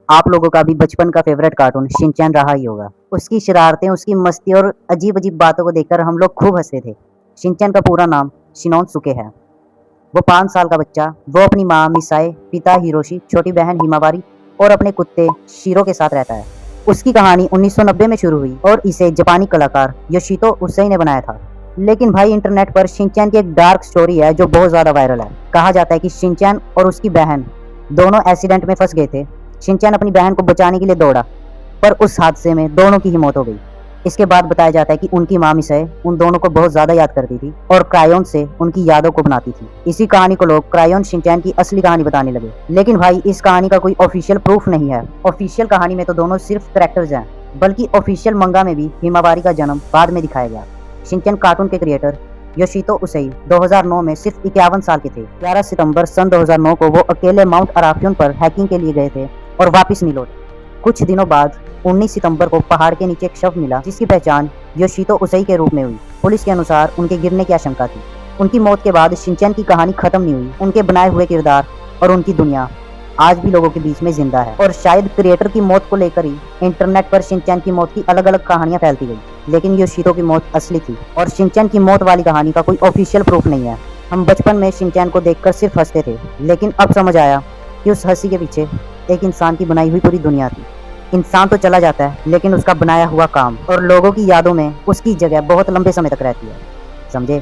आप लोगों का भी बचपन का फेवरेट कार्टून शिनचैन रहा ही होगा। उसकी शरारतें, उसकी मस्ती और अजीब-अजीब बातों को देखकर हम लोग खूब हँसते थे। शिनचैन का पूरा नाम शिनोनसुके है। वो 5 साल का बच्चा, वो अपनी माँ मिसाए, पिता हिरोशी, छोटी बहन हिमावारी और अपने कुत्ते शिरो के साथ रहता है। उसकी कहानी 1990 में शुरू हुई और इसे जापानी कलाकार योशितो उसेई ने बनाया था। लेकिन भाई इंटरनेट पर शिनचैन की एक डार्क स्टोरी है जो बहुत ज़्यादा वायरल है। कहा जाता है कि शिनचैन और उसकी बहन दोनों एक्सीडेंट में फंस गए थे। शिनचैन अपनी बहन को बचाने के लिए दौड़ा, पर उस हादसे में दोनों की ही मौत हो गई। इसके बाद बताया जाता है कि उनकी माँ मिसाए उन दोनों को बहुत ज्यादा याद करती थी और क्रायोन से उनकी यादों को बनाती थी। इसी कहानी को लोग क्रायोन शिनचैन की असली कहानी बताने लगे। लेकिन भाई इस कहानी का कोई ऑफिशियल प्रूफ नहीं है। ऑफिशियल कहानी में तो दोनों सिर्फ कैरेक्टर्स हैं, बल्कि ऑफिशियल मंगा में भी हिमावारी का जन्म बाद में दिखाया गया। शिनचैन कार्टून के क्रिएटर योशितो उसेई 2009 में सिर्फ 51 साल के थे। 11 सितंबर सन 2009 को वो अकेले माउंट अराफ्यून पर हैकिंग के लिए गए थे और वापस नहीं लौटे। कुछ दिनों बाद 19 सितंबर को पहाड़ के नीचे एक शव मिला जिसकी पहचान योशितो उसेई के रूप में हुई। पुलिस के अनुसार उनके गिरने की आशंका थी। उनकी मौत के बाद शिनचैन की कहानी खत्म नहीं हुई। उनके बनाए हुए किरदार और उनकी दुनिया आज भी लोगों के बीच में जिंदा है और शायद क्रिएटर की मौत को लेकर ही इंटरनेट पर शिनचैन की मौत की अलग अलग कहानियां फैलती गई। लेकिन योशितो की मौत असली थी और शिनचैन की मौत वाली कहानी का कोई ऑफिशियल प्रूफ नहीं है। हम बचपन में शिनचैन को देखकर सिर्फ हंसते थे, लेकिन अब समझ आया कि उस हंसी के पीछे एक इंसान की बनाई हुई पूरी दुनिया थी। इंसान तो चला जाता है, लेकिन उसका बनाया हुआ काम और लोगों की यादों में उसकी जगह बहुत लंबे समय तक रहती है। समझे?